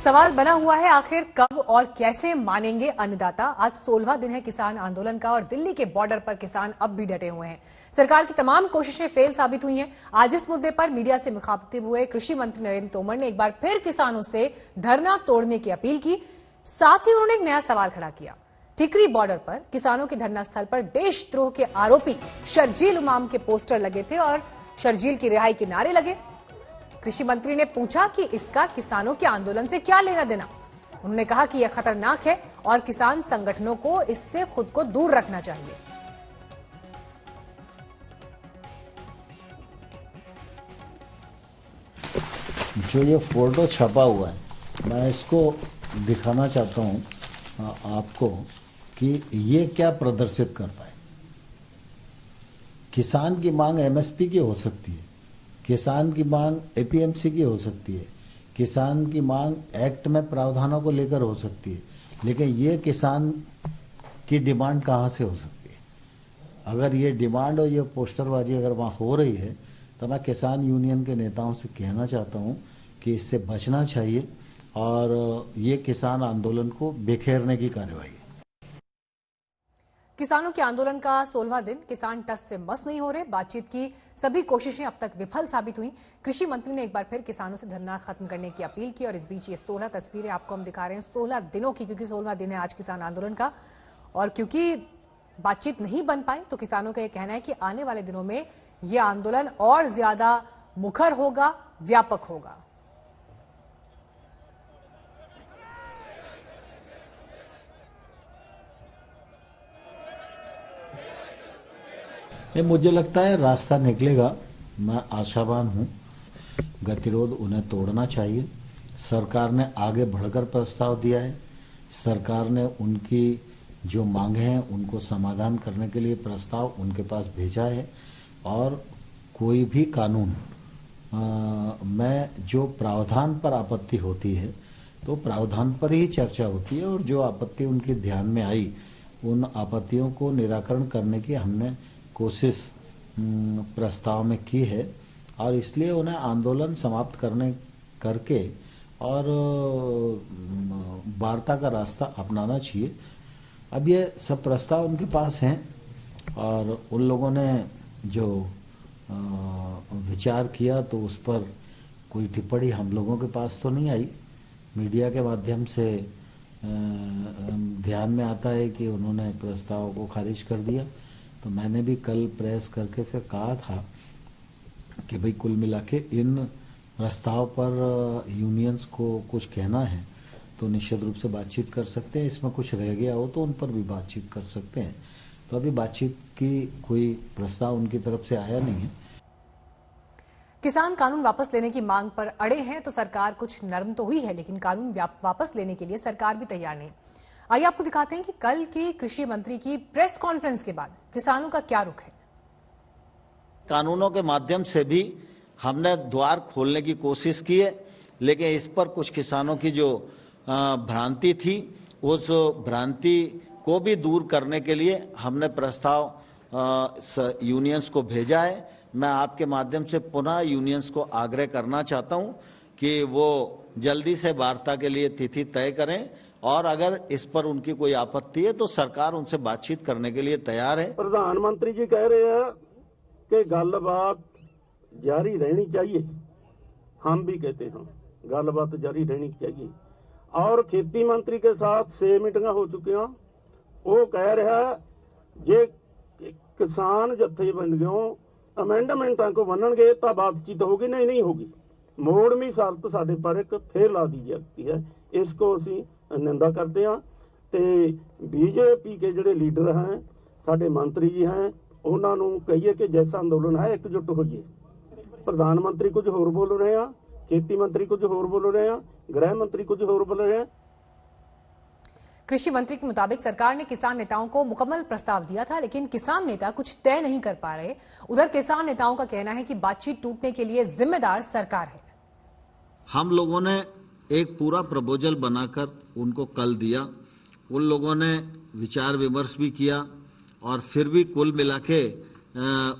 सवाल बना हुआ है, आखिर कब और कैसे मानेंगे अन्नदाता। आज 16वां दिन है किसान आंदोलन का और दिल्ली के बॉर्डर पर किसान अब भी डटे हुए हैं। सरकार की तमाम कोशिशें फेल साबित हुई हैं। आज इस मुद्दे पर मीडिया से मुखातिब हुए कृषि मंत्री नरेंद्र तोमर ने एक बार फिर किसानों से धरना तोड़ने की अपील की। साथ ही उन्होंने एक नया सवाल खड़ा किया। टिकरी बॉर्डर पर किसानों के धरना स्थल पर देशद्रोह के आरोपी शर्जील उमाम के पोस्टर लगे थे और शर्जील की रिहाई के नारे लगे। कृषि मंत्री ने पूछा कि इसका किसानों के आंदोलन से क्या लेना देना। उन्होंने कहा कि यह खतरनाक है और किसान संगठनों को इससे खुद को दूर रखना चाहिए। जो ये फोटो छपा हुआ है, मैं इसको दिखाना चाहता हूं आपको कि ये क्या प्रदर्शित करता है। किसान की मांग एमएसपी की हो सकती है, किसान की मांग एपीएमसी की हो सकती है, किसान की मांग एक्ट में प्रावधानों को लेकर हो सकती है, लेकिन ये किसान की डिमांड कहाँ से हो सकती है। अगर ये डिमांड और ये पोस्टरबाजी अगर वहाँ हो रही है तो मैं किसान यूनियन के नेताओं से कहना चाहता हूँ कि इससे बचना चाहिए और ये किसान आंदोलन को बिखेरने की कार्रवाई है। किसानों के आंदोलन का 16वां दिन, किसान टस से मस नहीं हो रहे। बातचीत की सभी कोशिशें अब तक विफल साबित हुई। कृषि मंत्री ने एक बार फिर किसानों से धरना खत्म करने की अपील की और इस बीच ये 16 तस्वीरें आपको हम दिखा रहे हैं 16 दिनों की, क्योंकि 16वां दिन है आज किसान आंदोलन का। और क्योंकि बातचीत नहीं बन पाई तो किसानों का यह कहना है कि आने वाले दिनों में यह आंदोलन और ज्यादा मुखर होगा, व्यापक होगा। मुझे लगता है रास्ता निकलेगा, मैं आशावान हूं। गतिरोध उन्हें तोड़ना चाहिए। सरकार ने आगे बढ़कर प्रस्ताव दिया है, सरकार ने उनकी जो मांगे हैं उनको समाधान करने के लिए प्रस्ताव उनके पास भेजा है। और कोई भी कानून में जो प्रावधान पर आपत्ति होती है तो प्रावधान पर ही चर्चा होती है और जो आपत्ति उनके ध्यान में आई उन आपत्तियों को निराकरण करने की हमने कोशिश प्रस्ताव में की है और इसलिए उन्हें आंदोलन समाप्त करके और वार्ता का रास्ता अपनाना चाहिए। अब ये सब प्रस्ताव उनके पास हैं और उन लोगों ने जो विचार किया तो उस पर कोई टिप्पणी हम लोगों के पास तो नहीं आई। मीडिया के माध्यम से ध्यान में आता है कि उन्होंने प्रस्ताव को खारिज कर दिया। तो मैंने भी कल प्रेस करके फिर कहा था कि भाई कुल मिला के इन प्रस्ताव पर यूनियंस को कुछ कहना है तो निश्चित रूप से बातचीत कर सकते हैं। इसमें कुछ रह गया हो तो उन पर भी बातचीत कर सकते हैं। तो अभी बातचीत की कोई प्रस्ताव उनकी तरफ से आया नहीं है। किसान कानून वापस लेने की मांग पर अड़े हैं तो सरकार कुछ नरम तो हुई है, लेकिन कानून वापस लेने के लिए सरकार भी तैयार नहीं। आइए आपको दिखाते हैं कि कल की कृषि मंत्री की प्रेस कॉन्फ्रेंस के बाद किसानों का क्या रुख है। कानूनों के माध्यम से भी हमने द्वार खोलने की कोशिश की है, लेकिन इस पर कुछ किसानों की जो भ्रांति थी उस भ्रांति को भी दूर करने के लिए हमने प्रस्ताव यूनियंस को भेजा है। मैं आपके माध्यम से पुनः यूनियंस को आग्रह करना चाहता हूं कि वो जल्दी से वार्ता के लिए तिथि तय करें और अगर इस पर उनकी कोई आपत्ति है तो सरकार उनसे बातचीत करने के लिए तैयार है। प्रधानमंत्री जी कह रहे हैं कि गलबात जारी रहनी चाहिए, हम भी कहते हैं गलबात जारी रहनी चाहिए। और खेती मंत्री के साथ 6 मीटिंग हो चुकी हैं। वो कह रहा है जे किसान जथेबंदियों अमेंडमेंटा को बननगे तो बातचीत होगी, नहीं होगी। मोड़वी शर्त साडे पर एक फिर ला दी जाती है, इसको असी निंदा करते हैं। ते बीजेपी के ਜਿਹੜੇ लीडर हैं, साडे मंत्री जी हैं, ਉਹਨਾਂ ਨੂੰ ਕਹੀਏ कि जैसा अंदोलन है एकजुट होइए। प्रधानमंत्री कुछ होर बोल रहे हैं, खेती मंत्री कुछ होर बोल रहे हैं, गृह मंत्री कुछ होर बोल रहे हैं। कृषि मंत्री के मुताबिक सरकार ने किसान नेताओं को मुकम्मल प्रस्ताव दिया था, लेकिन किसान नेता कुछ तय नहीं कर पा रहे। उधर किसान नेताओं का कहना है कि बातचीत टूटने के लिए जिम्मेदार सरकार है। हम लोगों ने एक पूरा प्रपोजल बनाकर उनको कल दिया, उन लोगों ने विचार विमर्श भी किया और फिर भी कुल मिला के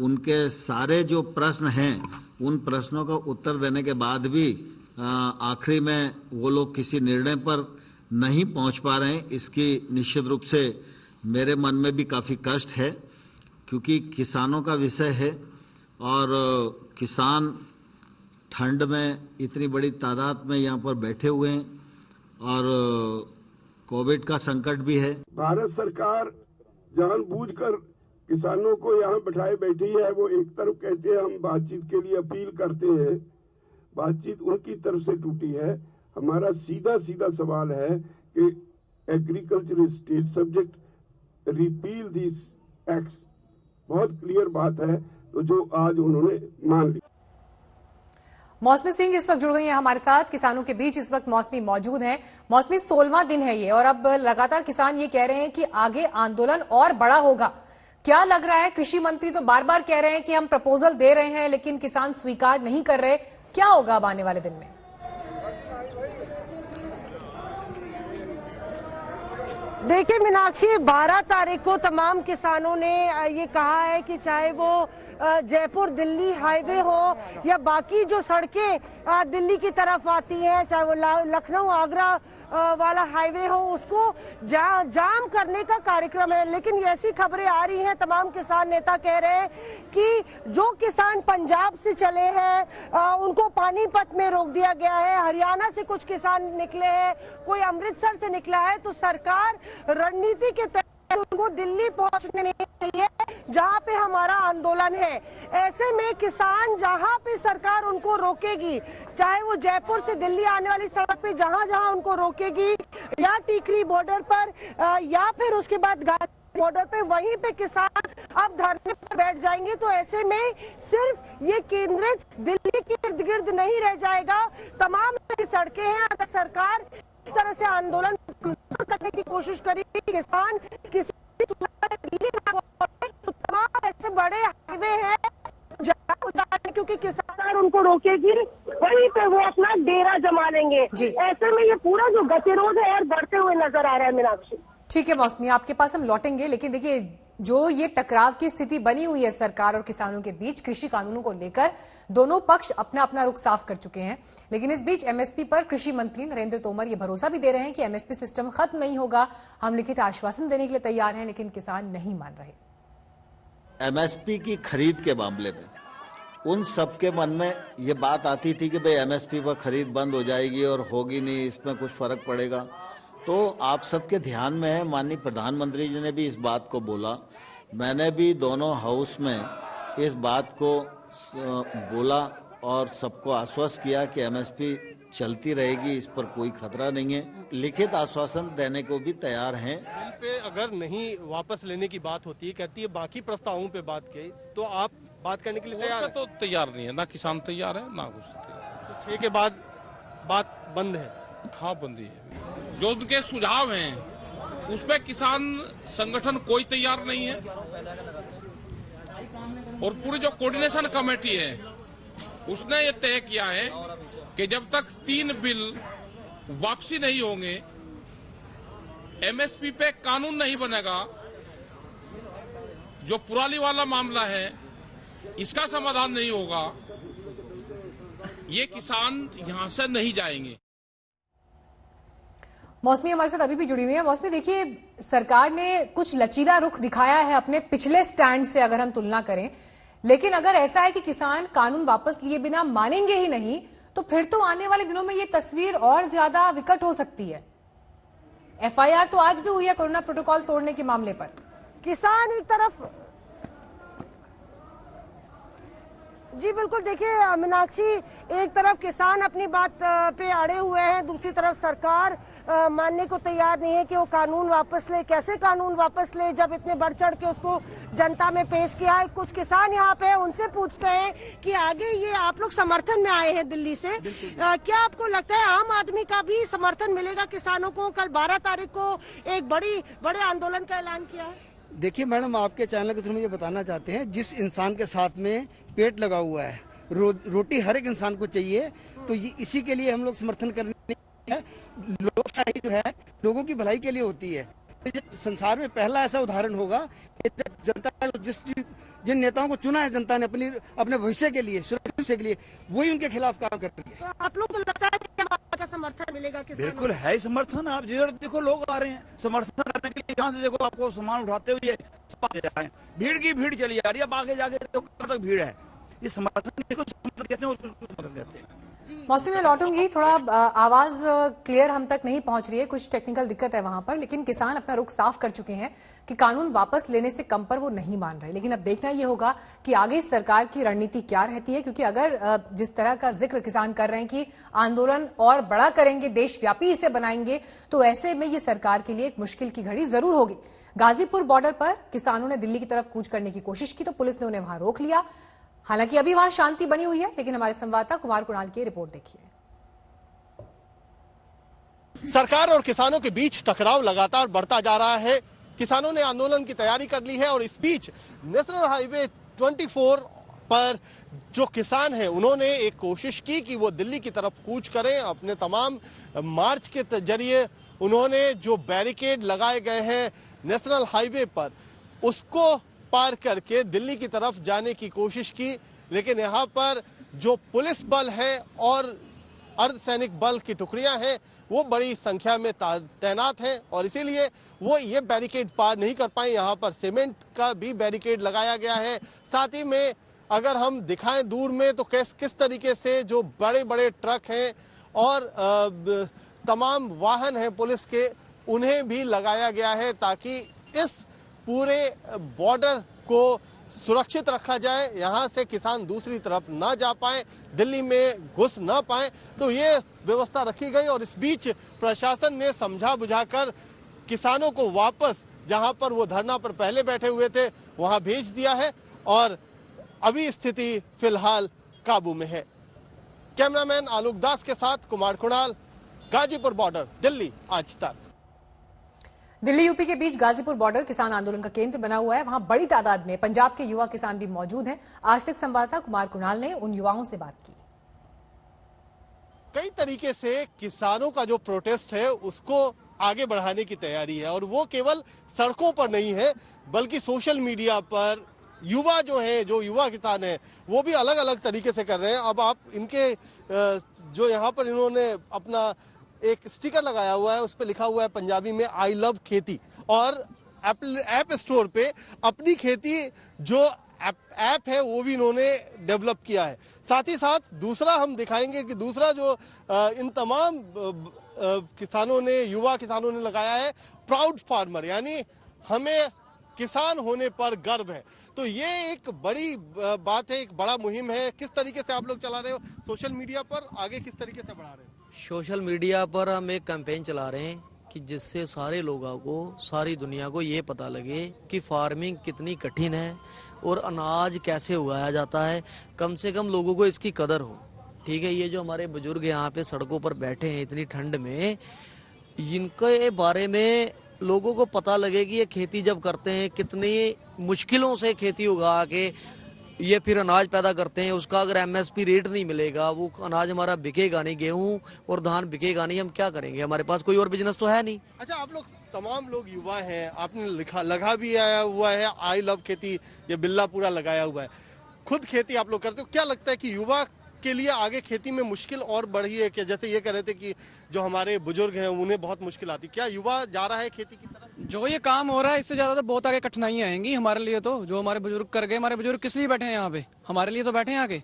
उनके सारे जो प्रश्न हैं उन प्रश्नों का उत्तर देने के बाद भी आखिरी में वो लोग किसी निर्णय पर नहीं पहुंच पा रहे हैं, इसकी निश्चित रूप से मेरे मन में भी काफ़ी कष्ट है, क्योंकि किसानों का विषय है और किसान ठंड में इतनी बड़ी तादाद में यहाँ पर बैठे हुए हैं और कोविड का संकट भी है। भारत सरकार जानबूझकर किसानों को यहाँ बिठाए बैठी है। वो एक तरफ कहते हैं हम बातचीत के लिए अपील करते हैं, बातचीत उनकी तरफ से टूटी है। हमारा सीधा सीधा सवाल है कि agriculture is state subject, repeal this acts. बहुत क्लियर बात है, तो जो आज उन्होंने मान ली। मौसमी सिंह इस वक्त जुड़ गई हैं हमारे साथ। किसानों के बीच इस वक्त मौसमी मौजूद हैं। मौसमी, 16वां दिन है ये और अब लगातार किसान ये कह रहे हैं कि आगे आंदोलन और बड़ा होगा। क्या लग रहा है? कृषि मंत्री तो बार बार कह रहे हैं कि हम प्रपोजल दे रहे हैं लेकिन किसान स्वीकार नहीं कर रहे। क्या होगा अब आने वाले दिन में? देखिए मीनाक्षी, 12 तारीख को तमाम किसानों ने ये कहा है कि चाहे वो जयपुर दिल्ली हाईवे हो या बाकी जो सड़कें दिल्ली की तरफ आती हैं, चाहे वो लखनऊ आगरा वाला हाईवे हो, उसको जाम करने का कार्यक्रम है। लेकिन ऐसी खबरें आ रही हैं, तमाम किसान नेता कह रहे हैं कि जो किसान पंजाब से चले हैं उनको पानीपत में रोक दिया गया है, हरियाणा से कुछ किसान निकले हैं, कोई अमृतसर से निकला है, तो सरकार रणनीति के तहत उनको दिल्ली पहुंचने नहीं चाहिए जहां पे हमारा आंदोलन है। ऐसे में किसान जहां पे सरकार उनको रोकेगी, चाहे वो जयपुर से दिल्ली आने वाली सड़क पे जहां जहां उनको रोकेगी या टीकरी बॉर्डर पर या फिर उसके बाद बॉर्डर पे, वहीं पे किसान अब धरने पर बैठ जाएंगे। तो ऐसे में सिर्फ ये केंद्रित दिल्ली के इर्द गिर्द नहीं रह जाएगा, तमाम सड़कें हैं। अगर सरकार इस तरह से आंदोलन करने की कोशिश करेगी, किसान किसी दिल्ली तो तमाम ऐसे बड़े हाईवे हैं क्योंकि किसान उनको रोकेगी, वहीं पे वो अपना डेरा जमा लेंगे। ऐसे में ये पूरा जो गतिरोध है और बढ़ते हुए नजर आ रहा है। मीनाक्षी, ठीक है मौसमी, आपके पास हम लौटेंगे, लेकिन देखिए जो ये टकराव की स्थिति बनी हुई है सरकार और किसानों के बीच कृषि कानूनों को लेकर, दोनों पक्ष अपना अपना रुख साफ कर चुके हैं। लेकिन इस बीच एमएसपी पर कृषि मंत्री नरेंद्र तोमर ये भरोसा भी दे रहे हैं कि एमएसपी सिस्टम खत्म नहीं होगा। हम लिखित आश्वासन देने के लिए तैयार हैं, लेकिन किसान नहीं मान रहे। एमएसपी की खरीद के मामले में उन सबके मन में ये बात आती थी कि भाई एमएसपी पर खरीद बंद हो जाएगी और होगी नहीं, इसमें कुछ फर्क पड़ेगा। तो आप सबके ध्यान में है, माननीय प्रधानमंत्री जी ने भी इस बात को बोला, मैंने भी दोनों हाउस में इस बात को बोला और सबको आश्वस्त किया कि एमएसपी चलती रहेगी, इस पर कोई खतरा नहीं है। लिखित आश्वासन देने को भी तैयार हैं। बिल पे अगर नहीं वापस लेने की बात होती है, कहती है बाकी प्रस्तावों पे बात की, तो आप बात करने के लिए तैयार हैं? तो तैयार नहीं है, ना किसान तैयार है ना कुछ तैयार। तो 6 के बाद बात बंद है? हाँ बंदी है। जो उनके सुझाव हैं उस पर किसान संगठन कोई तैयार नहीं है और पूरी जो कोऑर्डिनेशन कमेटी है उसने ये तय किया है कि जब तक 3 बिल वापसी नहीं होंगे, एमएसपी पे कानून नहीं बनेगा, जो पुराली वाला मामला है इसका समाधान नहीं होगा, ये किसान यहां से नहीं जाएंगे। मौसमी हमारे साथ अभी भी जुड़ी हुई है। मौसमी, देखिए सरकार ने कुछ लचीला रुख दिखाया है अपने पिछले स्टैंड से अगर हम तुलना करें, लेकिन अगर ऐसा है कि किसान कानून वापस लिए बिना मानेंगे ही नहीं, तो फिर तो आने वाले दिनों में ये तस्वीर और ज्यादा विकट हो सकती है। एफआईआर तो आज भी हुई है कोरोना प्रोटोकॉल तोड़ने के मामले पर। किसान एक तरफ, जी बिल्कुल, देखिए मीनाक्षी, एक तरफ किसान अपनी बात पे अड़े हुए हैं, दूसरी तरफ सरकार मानने को तैयार नहीं है कि वो कानून वापस ले। कैसे कानून वापस ले जब इतने बढ़ चढ़ के उसको जनता में पेश किया है। कुछ किसान यहाँ पे उनसे पूछते हैं कि आगे ये आप लोग समर्थन में आए हैं दिल्ली से, क्या आपको लगता है आम आदमी का भी समर्थन मिलेगा किसानों को? कल 12 तारीख को एक बड़े आंदोलन का ऐलान किया है। देखिए मैडम, आपके चैनल के थ्रू मुझे बताना चाहते हैं, जिस इंसान के साथ में पेट लगा हुआ है, रोटी हर एक इंसान को चाहिए, तो ये इसी के लिए हम लोग समर्थन करने हैं। लोकशाही जो है लोगों की भलाई के लिए होती है। संसार में पहला ऐसा उदाहरण होगा कि जनता ने जिन नेताओं को चुना है जनता ने अपने भविष्य के लिए, सुरक्षा के लिए, वही उनके खिलाफ काम कर रही है। तो आप लोग को लगता है कि का समर्थन मिलेगा किसानों को? बिल्कुल है समर्थन। आप जिधर देखो लोग आ रहे हैं समर्थन करने के लिए, यहाँ से देखो आपको सामान उठाते हुए भीड़ की भीड़ चली जा रही है। अब आगे जाके देखो कब तक भीड़ है। ये समर्थन कहते हैं। मौसमी में लौटूंगी, थोड़ा आवाज क्लियर हम तक नहीं पहुंच रही है, कुछ टेक्निकल दिक्कत है वहां पर, लेकिन किसान अपना रुख साफ कर चुके हैं कि कानून वापस लेने से कम पर वो नहीं मान रहे। लेकिन अब देखना ये होगा कि आगे सरकार की रणनीति क्या रहती है, क्योंकि अगर जिस तरह का जिक्र किसान कर रहे हैं कि आंदोलन और बड़ा करेंगे, देशव्यापी इसे बनाएंगे, तो ऐसे में ये सरकार के लिए एक मुश्किल की घड़ी जरूर होगी। गाजीपुर बॉर्डर पर किसानों ने दिल्ली की तरफ कूच करने की कोशिश की तो पुलिस ने उन्हें वहां रोक लिया। हालांकि अभी वहां शांति बनी हुई है, लेकिन हमारे संवाददाता कुमार कुणाल की रिपोर्ट देखिए। सरकार और किसानों के बीच टकराव लगातार बढ़ता जा रहा है। किसानों ने आंदोलन की तैयारी कर ली है और इस बीच नेशनल हाईवे 24 पर जो किसान हैं उन्होंने एक कोशिश की कि वो दिल्ली की तरफ कूच करें। अपने तमाम मार्च के जरिए उन्होंने जो बैरिकेड लगाए गए हैं नेशनल हाईवे पर उसको पार करके दिल्ली की तरफ जाने की कोशिश की, लेकिन यहाँ पर जो पुलिस बल है और अर्धसैनिक बल की टुकड़ियां हैं वो बड़ी संख्या में तैनात हैं और इसीलिए वो ये बैरिकेड पार नहीं कर पाए। यहाँ पर सीमेंट का भी बैरिकेड लगाया गया है। साथ ही में अगर हम दिखाएं दूर में तो किस तरीके से जो बड़े बड़े ट्रक हैं और तमाम वाहन हैं पुलिस के, उन्हें भी लगाया गया है ताकि इस पूरे बॉर्डर को सुरक्षित रखा जाए, यहाँ से किसान दूसरी तरफ ना जा पाए, दिल्ली में घुस ना पाए, तो ये व्यवस्था रखी गई। और इस बीच प्रशासन ने समझा बुझाकर किसानों को वापस जहां पर वो धरना पर पहले बैठे हुए थे वहां भेज दिया है और अभी स्थिति फिलहाल काबू में है। कैमरामैन आलोक दास के साथ कुमार कुणाल, गाजीपुर बॉर्डर, दिल्ली आज तक। दिल्ली यूपी के बीच गाजीपुर बॉर्डर किसान आंदोलन का केंद्र बना हुआ है। वहां बड़ी तादाद में पंजाब के युवा किसान भी मौजूद हैं। आज तक संवाददाता कुमार कुणाल ने उन युवाओं से बात की। कई तरीके से किसानों का जो प्रोटेस्ट है उसको आगे बढ़ाने की तैयारी है और वो केवल सड़कों पर नहीं है बल्कि सोशल मीडिया पर युवा जो है, जो युवा किसान है वो भी अलग अलग तरीके से कर रहे हैं। अब आप इनके जो यहाँ पर इन्होंने अपना एक स्टिकर लगाया हुआ है, उस पर लिखा हुआ है पंजाबी में आई लव खेती और ऐप स्टोर पे अपनी खेती जो ऐप है वो भी इन्होंने डेवलप किया है। साथ ही साथ दूसरा हम दिखाएंगे कि दूसरा जो इन तमाम किसानों ने, युवा किसानों ने लगाया है प्राउड फार्मर, यानी हमें किसान होने पर गर्व है। तो ये एक बड़ी बात है, एक बड़ा मुहिम है। किस तरीके से आप लोग चला रहे हो सोशल मीडिया पर, आगे किस तरीके से बढ़ा रहे हो? सोशल मीडिया पर हम एक कैंपेन चला रहे हैं कि जिससे सारे लोगों को, सारी दुनिया को ये पता लगे कि फार्मिंग कितनी कठिन है और अनाज कैसे उगाया जाता है। कम से कम लोगों को इसकी कदर हो। ठीक है, ये जो हमारे बुजुर्ग यहाँ पे सड़कों पर बैठे हैं इतनी ठंड में, इनके बारे में लोगों को पता लगे कि ये खेती जब करते हैं कितनी मुश्किलों से खेती उगा के ये फिर अनाज पैदा करते हैं। उसका अगर एमएसपी रेट नहीं मिलेगा, वो अनाज हमारा बिकेगा नहीं, गेहूं और धान बिकेगा नहीं, हम क्या करेंगे? हमारे पास कोई और बिजनेस तो है नहीं। अच्छा, आप लोग तमाम लोग युवा हैं, आपने लगा भी आया हुआ है आई लव खेती, ये बिल्ला पूरा लगाया हुआ है, खुद खेती आप लोग करते हो। क्या लगता है कि युवा के लिए आगे खेती में मुश्किल और बढ़ी है कि जैसे ये कह रहे थे कि जो हमारे बुजुर्ग हैं उन्हें बहुत मुश्किल आती, क्या युवा जा रहा है खेती की तरफ? जो ये काम हो रहा है इससे ज्यादा तो बहुत आगे कठिनाइयां आएंगी हमारे लिए। तो जो हमारे बुजुर्ग कर गए, हमारे बुजुर्ग किस लिए बैठे हैं यहाँ पे? हमारे लिए तो बैठे हैं आगे,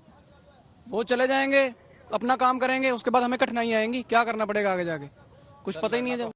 वो चले जाएंगे अपना काम करेंगे, उसके बाद हमें कठिनाइयां आएंगी। क्या करना पड़ेगा आगे जाके कुछ पता ही नहीं है। जब